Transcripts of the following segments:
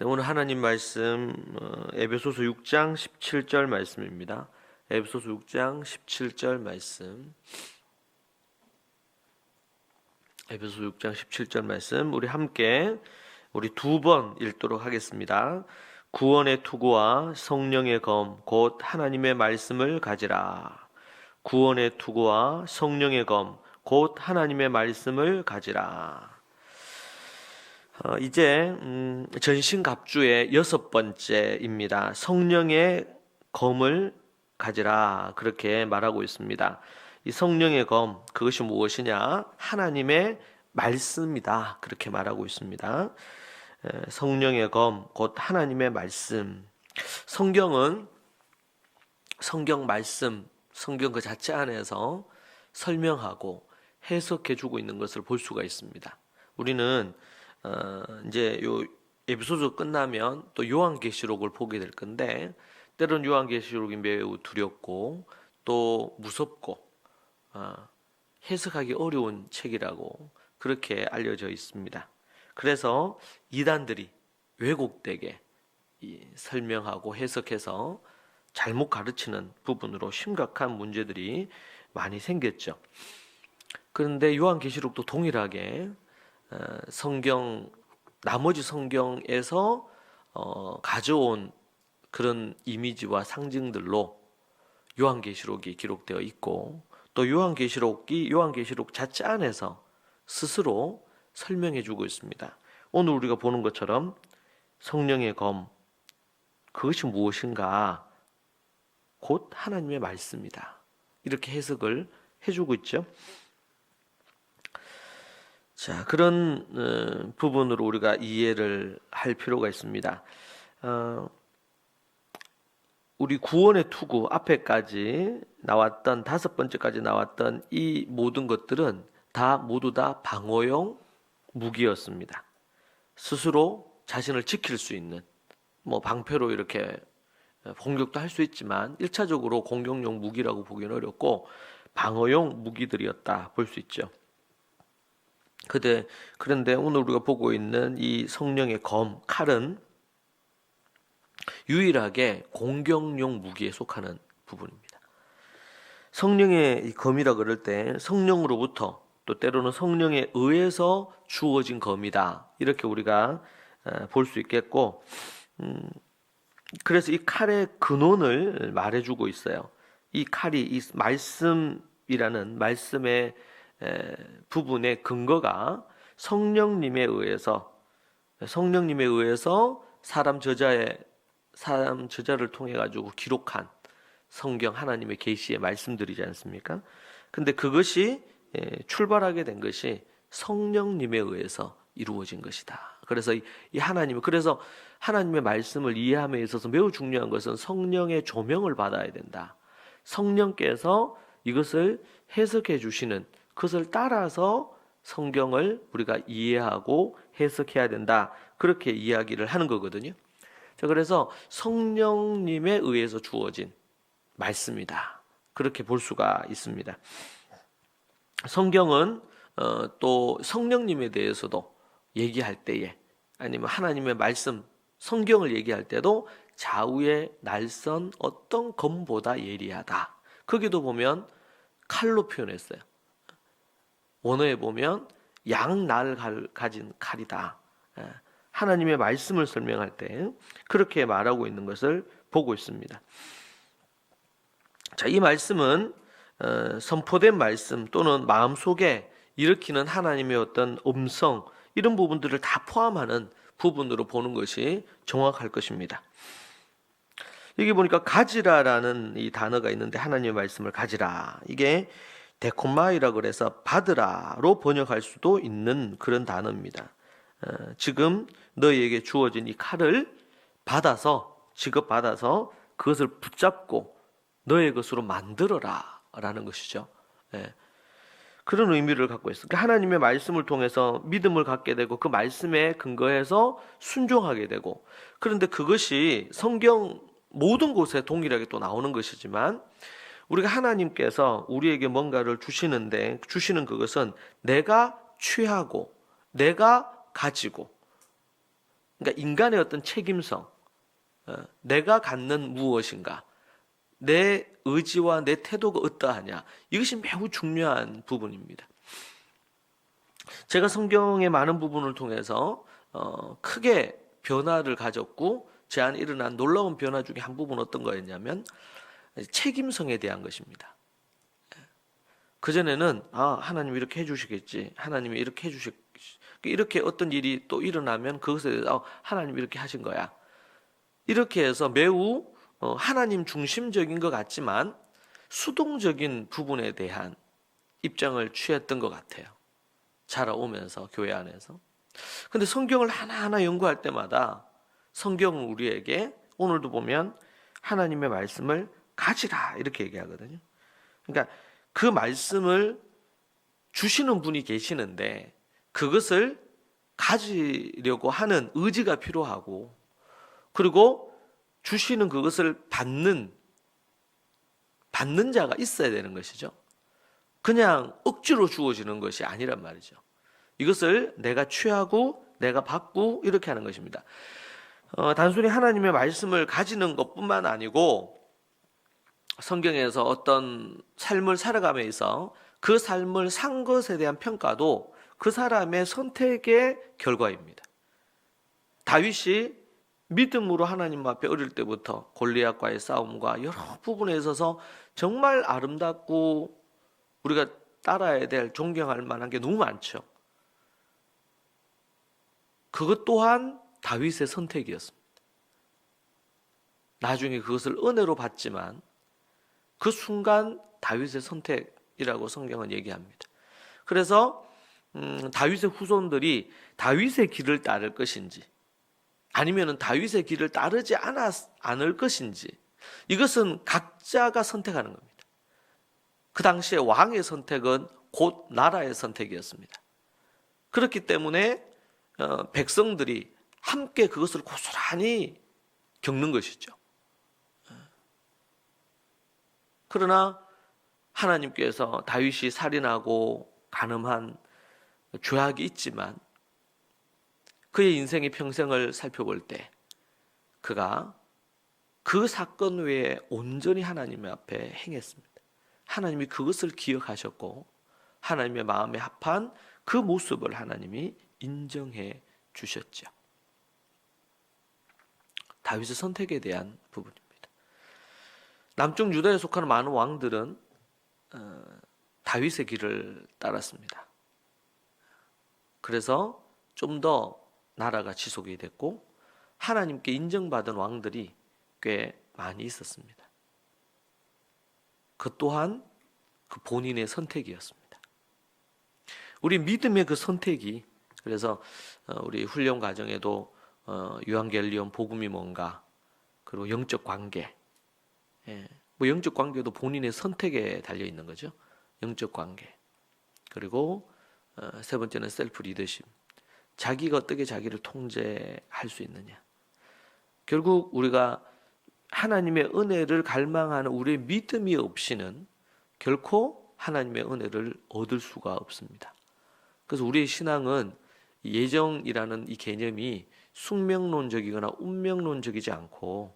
네, 오늘 하나님 말씀 에베소서 6장 17절 말씀입니다. 에베소서 6장 17절 말씀. 에베소서 6장 17절 말씀 우리 두 번 읽도록 하겠습니다. 구원의 투구와 성령의 검 곧 하나님의 말씀을 가지라. 구원의 투구와 성령의 검 곧 하나님의 말씀을 가지라. 이제 전신갑주의 6번째입니다. 성령의 검을 가지라, 그렇게 말하고 있습니다. 이 성령의 검, 그것이 무엇이냐? 하나님의 말씀이다, 그렇게 말하고 있습니다. 성령의 검, 곧 하나님의 말씀. 성경은 성경 말씀, 성경 그 자체 안에서 설명하고 해석해주고 있는 것을 볼 수가 있습니다. 우리는 이제 요 에베소서 끝나면 또 요한계시록을 보게 될 건데, 때론 요한계시록이 매우 두렵고 또 무섭고 해석하기 어려운 책이라고 그렇게 알려져 있습니다. 그래서 이단들이 왜곡되게 설명하고 해석해서 잘못 가르치는 부분으로 심각한 문제들이 많이 생겼죠. 그런데 요한계시록도 동일하게 나머지 성경에서 가져온 그런 이미지와 상징들로 요한계시록이 기록되어 있고, 또 요한계시록 자체 안에서 스스로 설명해 주고 있습니다. 오늘 우리가 보는 것처럼 성령의 검, 그것이 무엇인가? 곧 하나님의 말씀이다, 이렇게 해석을 해주고 있죠. 자, 그런 부분으로 우리가 이해를 할 필요가 있습니다. 우리 구원의 투구 앞에까지 나왔던 5번째까지 나왔던 이 모든 것들은 모두 다 방어용 무기였습니다. 스스로 자신을 지킬 수 있는, 방패로 이렇게 공격도 할 수 있지만 1차적으로 공격용 무기라고 보기는 어렵고 방어용 무기들이었다 볼 수 있죠. 그런데 오늘 우리가 보고 있는 이 성령의 검, 칼은 유일하게 공격용 무기에 속하는 부분입니다. 성령의 이 검이라 그럴 때 성령으로부터, 또 때로는 성령에 의해서 주어진 검이다, 이렇게 우리가 볼 수 있겠고, 그래서 이 칼의 근원을 말해주고 있어요. 이 칼이 이 말씀이라는 말씀의 부분의 근거가 성령님에 의해서 사람 저자를 통해 가지고 기록한 성경, 하나님의 계시의 말씀들이지 않습니까? 근데 그것이 출발하게 된 것이 성령님에 의해서 이루어진 것이다. 그래서 그래서 하나님의 말씀을 이해함에 있어서 매우 중요한 것은 성령의 조명을 받아야 된다. 성령께서 이것을 해석해 주시는, 그것을 따라서 성경을 우리가 이해하고 해석해야 된다, 그렇게 이야기를 하는 거거든요. 자, 그래서 성령님에 의해서 주어진 말씀이다, 그렇게 볼 수가 있습니다. 성경은 또 성령님에 대해서도 얘기할 때에, 아니면 하나님의 말씀, 성경을 얘기할 때도 좌우의 날선 어떤 검보다 예리하다, 거기도 보면 칼로 표현했어요. 원어에 보면 양날을 가진 칼이다. 하나님의 말씀을 설명할 때 그렇게 말하고 있는 것을 보고 있습니다. 자, 이 말씀은 선포된 말씀 또는 마음속에 일으키는 하나님의 어떤 음성, 이런 부분들을 다 포함하는 부분으로 보는 것이 정확할 것입니다. 여기 보니까 가지라라는 이 단어가 있는데, 하나님의 말씀을 가지라, 이게 데코마이라 그래서 받으라로 번역할 수도 있는 그런 단어입니다. 지금 너희에게 주어진 이 칼을 지급받아서 그것을 붙잡고 너의 것으로 만들어라 라는 것이죠. 그런 의미를 갖고 있어요. 하나님의 말씀을 통해서 믿음을 갖게 되고, 그 말씀에 근거해서 순종하게 되고, 그런데 그것이 성경 모든 곳에 동일하게 또 나오는 것이지만, 우리가 하나님께서 우리에게 뭔가를 주시는 그것은 내가 취하고 내가 가지고 그러니까 인간의 어떤 책임성, 내가 갖는 무엇인가, 내 의지와 내 태도가 어떠하냐, 이것이 매우 중요한 부분입니다. 제가 성경의 많은 부분을 통해서 크게 변화를 가졌고 제 안에 일어난 놀라운 변화 중에 한 부분은 어떤 거였냐면 책임성에 대한 것입니다. 그전에는 하나님이 이렇게 해주시겠지, 하나님이 이렇게 해주시겠지, 이렇게 어떤 일이 또 일어나면 그것에 대해서 하나님이 이렇게 하신 거야, 이렇게 해서 매우 하나님 중심적인 것 같지만 수동적인 부분에 대한 입장을 취했던 것 같아요. 자라오면서 교회 안에서. 근데 성경을 하나하나 연구할 때마다 성경은 우리에게 오늘도 보면 하나님의 말씀을 가지라 이렇게 얘기하거든요. 그러니까 그 말씀을 주시는 분이 계시는데 그것을 가지려고 하는 의지가 필요하고, 그리고 주시는 그것을 받는 자가 있어야 되는 것이죠. 그냥 억지로 주어지는 것이 아니란 말이죠. 이것을 내가 취하고 내가 받고 이렇게 하는 것입니다. 단순히 하나님의 말씀을 가지는 것뿐만 아니고 성경에서 어떤 삶을 살아가면서 그 삶을 산 것에 대한 평가도 그 사람의 선택의 결과입니다. 다윗이 믿음으로 하나님 앞에 어릴 때부터 골리앗과의 싸움과 여러 부분에 있어서 정말 아름답고 우리가 따라야 될, 존경할 만한 게 너무 많죠. 그것 또한 다윗의 선택이었습니다. 나중에 그것을 은혜로 받지만 그 순간 다윗의 선택이라고 성경은 얘기합니다. 그래서 다윗의 후손들이 다윗의 길을 따를 것인지 아니면 다윗의 길을 따르지 않을 것인지, 이것은 각자가 선택하는 겁니다. 그 당시에 왕의 선택은 곧 나라의 선택이었습니다. 그렇기 때문에 백성들이 함께 그것을 고스란히 겪는 것이죠. 그러나 하나님께서 다윗이 살인하고 간음한 죄악이 있지만 그의 인생의 평생을 살펴볼 때 그가 그 사건 외에 온전히 하나님 앞에 행했습니다. 하나님이 그것을 기억하셨고 하나님의 마음에 합한 그 모습을 하나님이 인정해 주셨죠. 다윗의 선택에 대한 부분입니다. 남쪽 유다에 속하는 많은 왕들은 다윗의 길을 따랐습니다. 그래서 좀 더 나라가 지속이 됐고 하나님께 인정받은 왕들이 꽤 많이 있었습니다. 그 또한 그 본인의 선택이었습니다. 우리 믿음의 그 선택이, 그래서 우리 훈련 과정에도 유한겔리온 복음이 뭔가, 그리고 영적 관계, 뭐 영적 관계도 본인의 선택에 달려 있는 거죠. 영적 관계. 그리고 세 번째는 셀프 리더십. 자기가 어떻게 자기를 통제할 수 있느냐. 결국 우리가 하나님의 은혜를 갈망하는 우리의 믿음이 없이는 결코 하나님의 은혜를 얻을 수가 없습니다. 그래서 우리의 신앙은 예정이라는 이 개념이 숙명론적이거나 운명론적이지 않고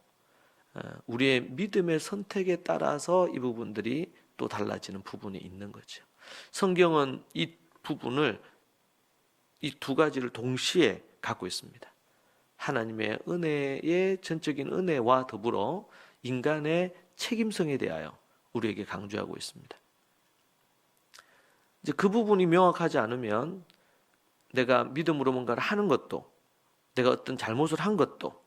우리의 믿음의 선택에 따라서 이 부분들이 또 달라지는 부분이 있는 거죠. 성경은 이 부분을, 이 두 가지를 동시에 갖고 있습니다. 하나님의 은혜의 전적인 은혜와 더불어 인간의 책임성에 대하여 우리에게 강조하고 있습니다. 이제 그 부분이 명확하지 않으면 내가 믿음으로 뭔가를 하는 것도, 내가 어떤 잘못을 한 것도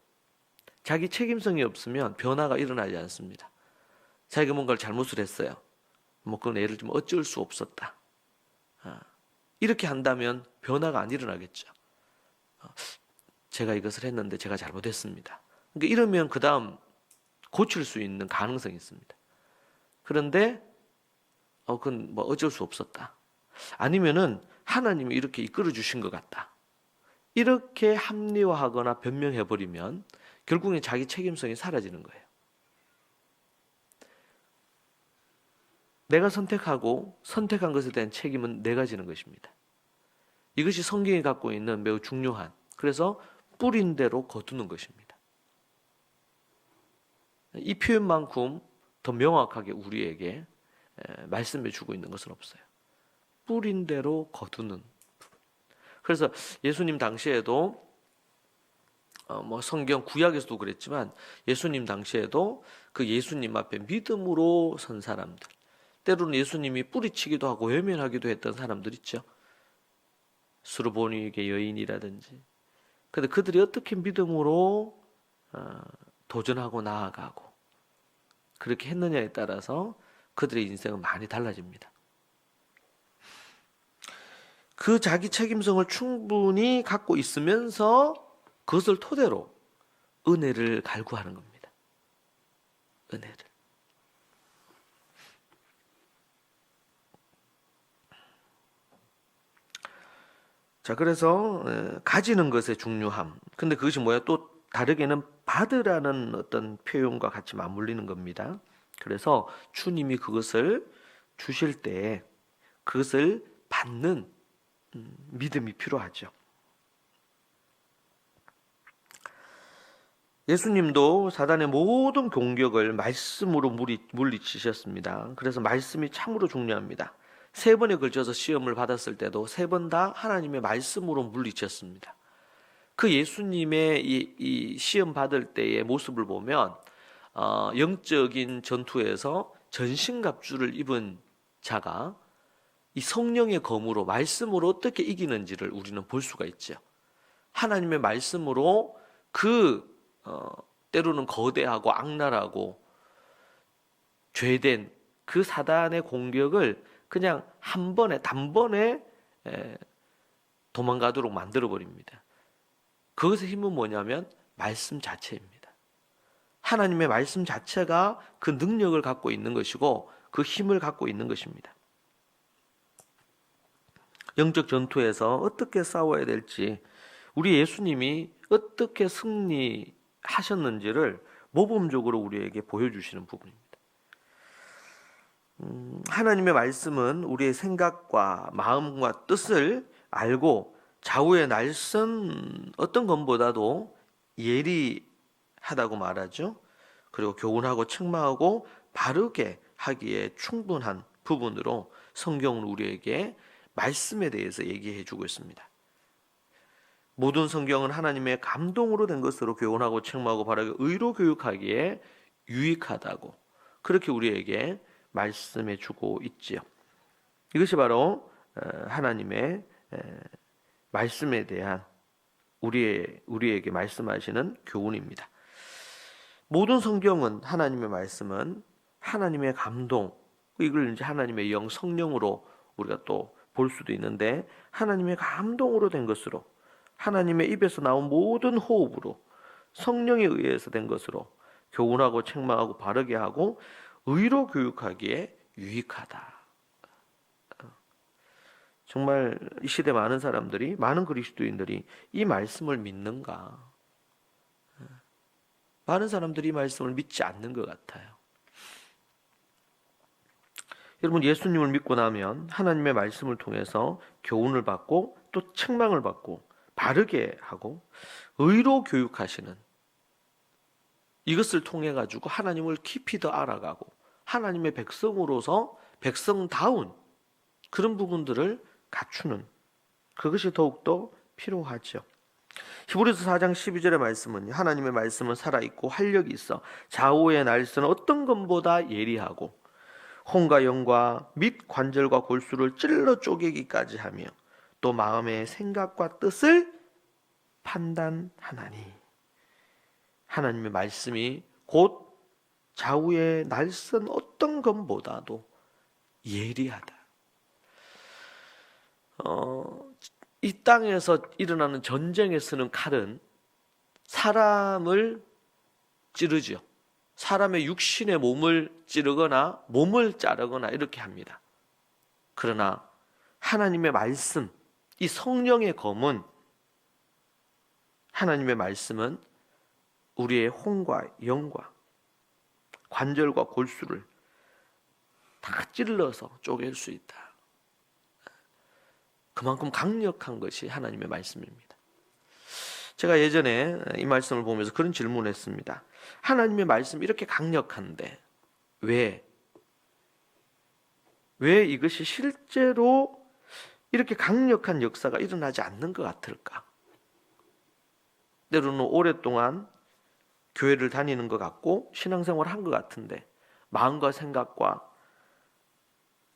자기 책임성이 없으면 변화가 일어나지 않습니다. 자기가 뭔가를 잘못을 했어요. 뭐 그건 예를 들면 어쩔 수 없었다. 이렇게 한다면 변화가 안 일어나겠죠. 제가 이것을 했는데 제가 잘못했습니다. 그러니까 이러면 그 다음 고칠 수 있는 가능성이 있습니다. 그런데 그건 뭐 어쩔 수 없었다. 아니면은 하나님이 이렇게 이끌어 주신 것 같다. 이렇게 합리화하거나 변명해버리면 결국엔 자기 책임성이 사라지는 거예요. 내가 선택하고 선택한 것에 대한 책임은 내가 지는 것입니다. 이것이 성경이 갖고 있는 매우 중요한, 그래서 뿌린 대로 거두는 것입니다. 이 표현만큼 더 명확하게 우리에게 말씀해 주고 있는 것은 없어요. 뿌린 대로 거두는 부분. 그래서 예수님 당시에도 뭐 성경 구약에서도 그랬지만 예수님 당시에도 그 예수님 앞에 믿음으로 선 사람들, 때로는 예수님이 뿌리치기도 하고 외면하기도 했던 사람들 있죠. 수르보니게 여인이라든지. 근데 그들이 어떻게 믿음으로 도전하고 나아가고 그렇게 했느냐에 따라서 그들의 인생은 많이 달라집니다. 그 자기 책임성을 충분히 갖고 있으면서 그것을 토대로 은혜를 갈구하는 겁니다. 은혜를. 자, 그래서 가지는 것의 중요함. 근데 그것이 뭐야? 또 다르게는 받으라는 어떤 표현과 같이 맞물리는 겁니다. 그래서 주님이 그것을 주실 때 그것을 받는 믿음이 필요하죠. 예수님도 사단의 모든 공격을 말씀으로 물리치셨습니다. 그래서 말씀이 참으로 중요합니다. 3번에 걸쳐서 시험을 받았을 때도 3번 다 하나님의 말씀으로 물리쳤습니다. 그 예수님의 이 시험 받을 때의 모습을 보면 영적인 전투에서 전신갑주를 입은 자가 이 성령의 검으로 말씀으로 어떻게 이기는지를 우리는 볼 수가 있죠. 하나님의 말씀으로 때로는 거대하고 악랄하고 죄된 그 사단의 공격을 그냥 한 번에 단번에 도망가도록 만들어 버립니다. 그것의 힘은 뭐냐면 말씀 자체입니다. 하나님의 말씀 자체가 그 능력을 갖고 있는 것이고 그 힘을 갖고 있는 것입니다. 영적 전투에서 어떻게 싸워야 될지, 우리 예수님이 어떻게 승리하셨는지를 모범적으로 우리에게 보여주시는 부분입니다. 하나님의 말씀은 우리의 생각과 마음과 뜻을 알고 좌우의 날선 어떤 것보다도 예리하다고 말하죠. 그리고 교훈하고 책망하고 바르게 하기에 충분한 부분으로 성경은 우리에게 말씀에 대해서 얘기해 주고 있습니다. 모든 성경은 하나님의 감동으로 된 것으로 교훈하고 책망하고 바르게 의로 교육하기에 유익하다고 그렇게 우리에게 말씀해 주고 있지요. 이것이 바로 하나님의 말씀에 대한 우리에게 말씀하시는 교훈입니다. 모든 성경은 하나님의 말씀은 하나님의 감동, 이걸 이제 하나님의 영 성령으로 우리가 또 볼 수도 있는데 하나님의 감동으로 된 것으로 하나님의 입에서 나온 모든 호흡으로 성령에 의해서 된 것으로 교훈하고 책망하고 바르게 하고 의로 교육하기에 유익하다. 정말 이 시대 많은 사람들이, 많은 그리스도인들이 이 말씀을 믿는가? 많은 사람들이 이 말씀을 믿지 않는 것 같아요. 여러분, 예수님을 믿고 나면 하나님의 말씀을 통해서 교훈을 받고 또 책망을 받고 바르게 하고 의로 교육하시는, 이것을 통해 가지고 하나님을 깊이 더 알아가고 하나님의 백성으로서 백성다운 그런 부분들을 갖추는, 그것이 더욱더 필요하죠. 히브리서 4장 12절의 말씀은 하나님의 말씀은 살아있고 활력이 있어 좌우의 날선 어떤 것보다 예리하고 혼과 영과 및 관절과 골수를 찔러 쪼개기까지 하며 또 마음의 생각과 뜻을 판단하나니. 하나님의 말씀이 곧 좌우의 날선 어떤 것보다도 예리하다. 이 땅에서 일어나는 전쟁에 쓰는 칼은 사람을 찌르죠. 사람의 육신의 몸을 찌르거나 몸을 자르거나 이렇게 합니다. 그러나 하나님의 말씀, 이 성령의 검은, 하나님의 말씀은 우리의 혼과 영과 관절과 골수를 다 찔러서 쪼갤 수 있다. 그만큼 강력한 것이 하나님의 말씀입니다. 제가 예전에 이 말씀을 보면서 그런 질문을 했습니다. 하나님의 말씀이 이렇게 강력한데 왜 이것이 실제로 이렇게 강력한 역사가 일어나지 않는 것 같을까? 때로는 오랫동안 교회를 다니는 것 같고 신앙생활을 한 것 같은데 마음과 생각과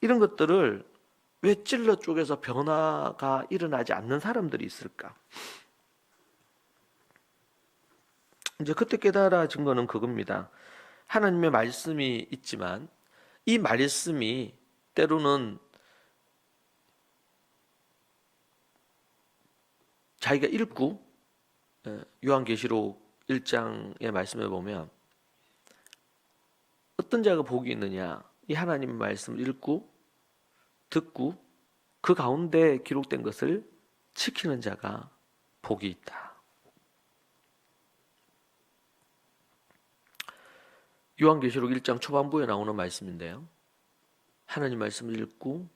이런 것들을 왜 찔러 쪼개서 변화가 일어나지 않는 사람들이 있을까? 이제 그때 깨달아진 거는 그겁니다. 하나님의 말씀이 있지만 이 말씀이 때로는 자기가 읽고 요한계시록 1장의 말씀에 보면 어떤 자가 복이 있느냐, 이 하나님의 말씀을 읽고 듣고 그 가운데 기록된 것을 지키는 자가 복이 있다. 요한계시록 1장 초반부에 나오는 말씀인데요, 하나님 말씀을 읽고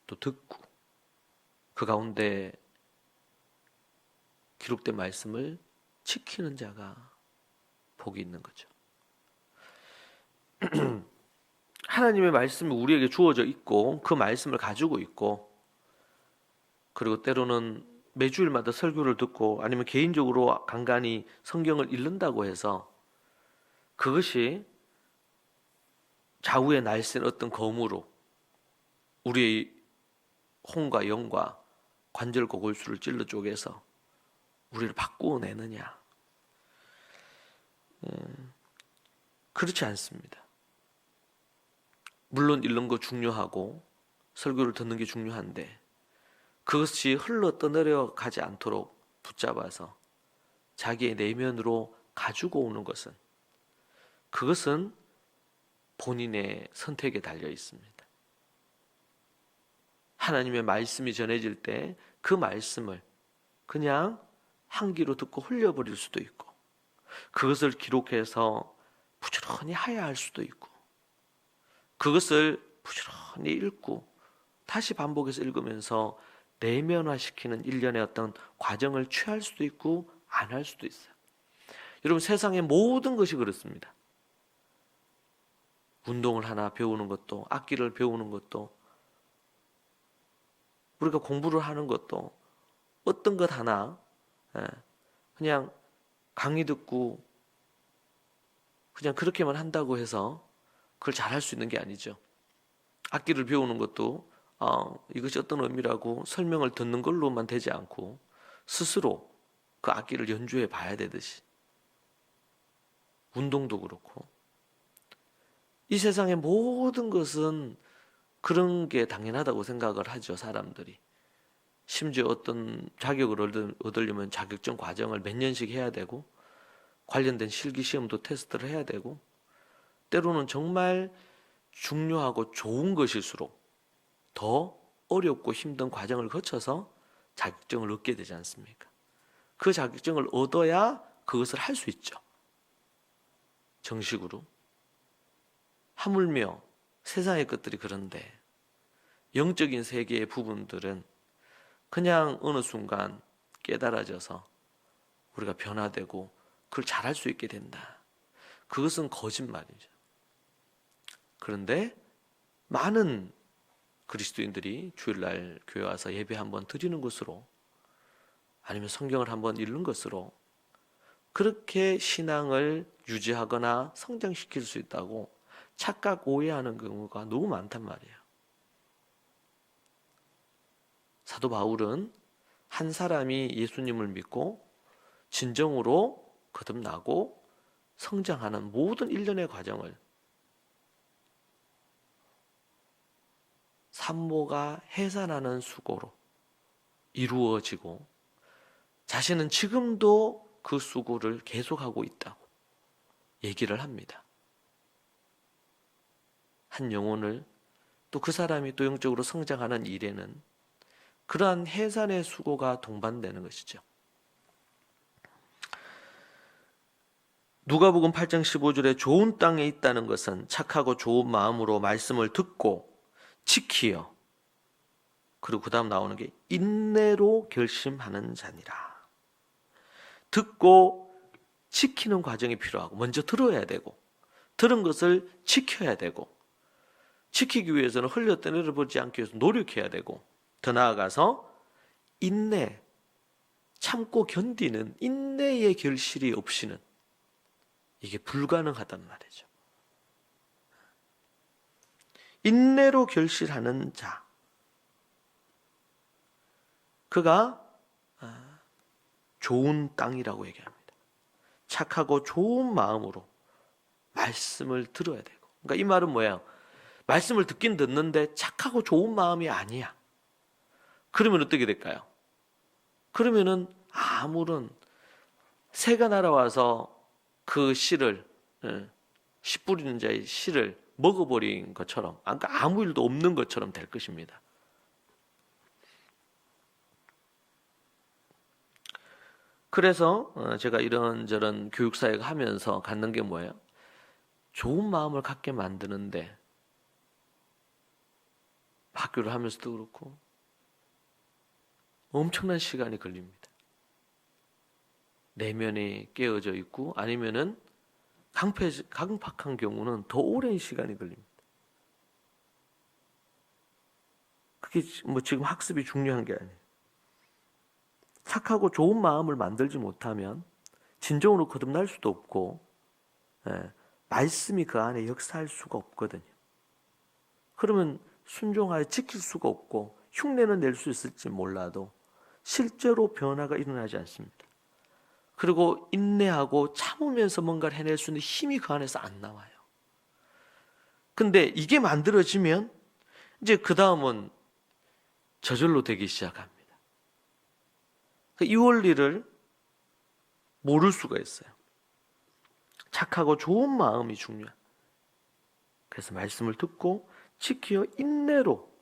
또 듣고 그 가운데 기록된 말씀을 지키는 자가 복이 있는 거죠. 하나님의 말씀이 우리에게 주어져 있고 그 말씀을 가지고 있고, 그리고 때로는 매주일마다 설교를 듣고 아니면 개인적으로 간간히 성경을 읽는다고 해서 그것이 좌우에 날쌘 어떤 검으로 우리의 혼과 영과 관절과 골수를 찔러 쪼개서 우리를 바꾸어 내느냐? 그렇지 않습니다. 물론 읽는 거 중요하고 설교를 듣는 게 중요한데 그것이 흘러 떠내려 가지 않도록 붙잡아서 자기의 내면으로 가지고 오는 것은, 그것은 본인의 선택에 달려 있습니다. 하나님의 말씀이 전해질 때 그 말씀을 그냥 한 귀로 듣고 흘려버릴 수도 있고, 그것을 기록해서 부지런히 하야할 수도 있고, 그것을 부지런히 읽고 다시 반복해서 읽으면서 내면화시키는 일련의 어떤 과정을 취할 수도 있고 안 할 수도 있어요. 여러분, 세상의 모든 것이 그렇습니다. 운동을 하나 배우는 것도, 악기를 배우는 것도, 우리가 공부를 하는 것도 어떤 것 하나 그냥 강의 듣고 그냥 그렇게만 한다고 해서 그걸 잘할 수 있는 게 아니죠. 악기를 배우는 것도 이것이 어떤 의미라고 설명을 듣는 걸로만 되지 않고 스스로 그 악기를 연주해 봐야 되듯이, 운동도 그렇고 이 세상의 모든 것은 그런 게 당연하다고 생각을 하죠, 사람들이. 심지어 어떤 자격을 얻으려면 자격증 과정을 몇 년씩 해야 되고 관련된 실기시험도 테스트를 해야 되고, 때로는 정말 중요하고 좋은 것일수록 더 어렵고 힘든 과정을 거쳐서 자격증을 얻게 되지 않습니까? 그 자격증을 얻어야 그것을 할 수 있죠, 정식으로. 하물며 세상의 것들이 그런데 영적인 세계의 부분들은 그냥 어느 순간 깨달아져서 우리가 변화되고 그걸 잘할 수 있게 된다. 그것은 거짓말이죠. 그런데 많은 그리스도인들이 주일날 교회 와서 예배 한번 드리는 것으로, 아니면 성경을 한번 읽는 것으로 그렇게 신앙을 유지하거나 성장시킬 수 있다고 착각 오해하는 경우가 너무 많단 말이에요. 사도 바울은 한 사람이 예수님을 믿고 진정으로 거듭나고 성장하는 모든 일련의 과정을 산모가 해산하는 수고로 이루어지고 자신은 지금도 그 수고를 계속하고 있다고 얘기를 합니다. 한 영혼을, 또 그 사람이 또 영적으로 성장하는 일에는 그러한 해산의 수고가 동반되는 것이죠. 누가복음 8장 15절에 좋은 땅에 있다는 것은 착하고 좋은 마음으로 말씀을 듣고 지키어, 그리고 그 다음 나오는 게 인내로 결심하는 자니라. 듣고 지키는 과정이 필요하고, 먼저 들어야 되고, 들은 것을 지켜야 되고, 지키기 위해서는 흘려 떠내려보지 않기 위해서 노력해야 되고, 더 나아가서 인내, 참고 견디는 인내의 결실이 없이는 이게 불가능하단 말이죠. 인내로 결실하는 자, 그가 좋은 땅이라고 얘기합니다. 착하고 좋은 마음으로 말씀을 들어야 되고, 그러니까 이 말은 뭐예요? 말씀을 듣긴 듣는데 착하고 좋은 마음이 아니야. 그러면 어떻게 될까요? 그러면은 아무런 새가 날아와서 그 씨를, 씨 뿌리는 자의 씨를 먹어버린 것처럼, 그러니까 아무 일도 없는 것처럼 될 것입니다. 그래서 제가 이런저런 교육사역 하면서 갖는 게 뭐예요? 좋은 마음을 갖게 만드는데, 학교를 하면서도 그렇고 엄청난 시간이 걸립니다. 내면이 깨어져 있고, 아니면은 강팍한 경우는 더 오랜 시간이 걸립니다. 그게 뭐 지금 학습이 중요한 게 아니에요. 착하고 좋은 마음을 만들지 못하면 진정으로 거듭날 수도 없고, 말씀이 그 안에 역사할 수가 없거든요. 그러면 순종하여 지킬 수가 없고, 흉내는 낼 수 있을지 몰라도 실제로 변화가 일어나지 않습니다. 그리고 인내하고 참으면서 뭔가를 해낼 수 있는 힘이 그 안에서 안 나와요. 근데 이게 만들어지면 이제 그 다음은 저절로 되기 시작합니다. 이 원리를 모를 수가 있어요. 착하고 좋은 마음이 중요해요. 그래서 말씀을 듣고 지키어 인내로,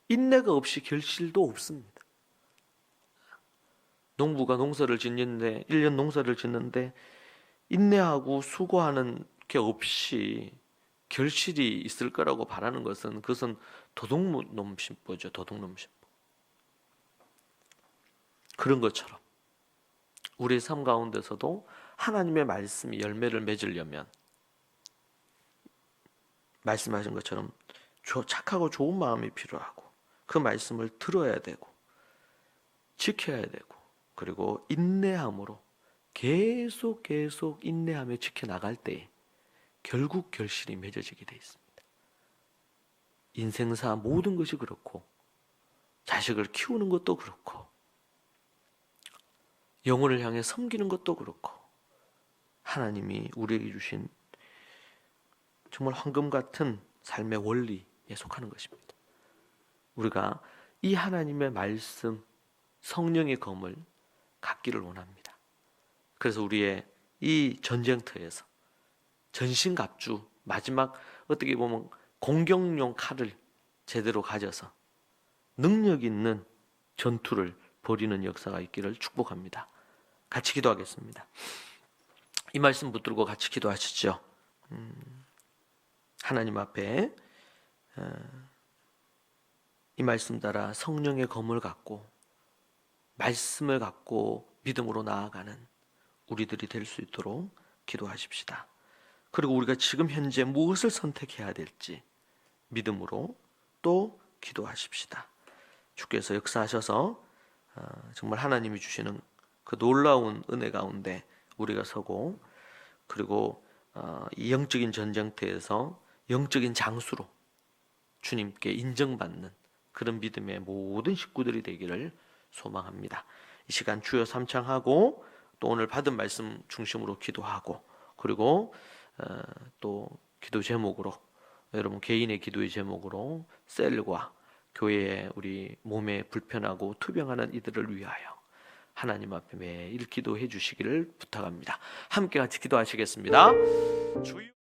인내가 없이 결실도 없습니다. 농부가 농사를 짓는데, 1년 농사를 짓는데 인내하고 수고하는 게 없이 결실이 있을 거라고 바라는 것은, 그것은 도둑놈심보죠. 도둑놈심보. 그런 것처럼 우리의 삶 가운데서도 하나님의 말씀이 열매를 맺으려면, 말씀하신 것처럼 착하고 좋은 마음이 필요하고, 그 말씀을 들어야 되고 지켜야 되고, 그리고 인내함으로 계속 인내하며 지켜나갈 때 결국 결실이 맺어지게 되어 있습니다. 인생사 모든 것이 그렇고, 자식을 키우는 것도 그렇고, 영혼을 향해 섬기는 것도 그렇고, 하나님이 우리에게 주신 정말 황금 같은 삶의 원리에 속하는 것입니다. 우리가 이 하나님의 말씀, 성령의 검을 갖기를 원합니다. 그래서 우리의 이 전쟁터에서 전신갑주, 마지막 어떻게 보면 공격용 칼을 제대로 가져서 능력 있는 전투를 벌이는 역사가 있기를 축복합니다. 같이 기도하겠습니다. 이 말씀 붙들고 같이 기도하시죠. 하나님 앞에 이 말씀 따라 성령의 검을 갖고, 말씀을 갖고 믿음으로 나아가는 우리들이 될 수 있도록 기도하십시다. 그리고 우리가 지금 현재 무엇을 선택해야 될지 믿음으로 또 기도하십시다. 주께서 역사하셔서 정말 하나님이 주시는 그 놀라운 은혜 가운데 우리가 서고, 그리고 이 영적인 전쟁터에서 영적인 장수로 주님께 인정받는 그런 믿음의 모든 식구들이 되기를 소망합니다. 이 시간 주여 삼창하고, 또 오늘 받은 말씀 중심으로 기도하고, 그리고 또 기도 제목으로, 여러분 개인의 기도의 제목으로 셀과 교회의 우리 몸에 불편하고 투병하는 이들을 위하여 하나님 앞에 매일 기도해 주시기를 부탁합니다. 함께 같이 기도하시겠습니다. 주여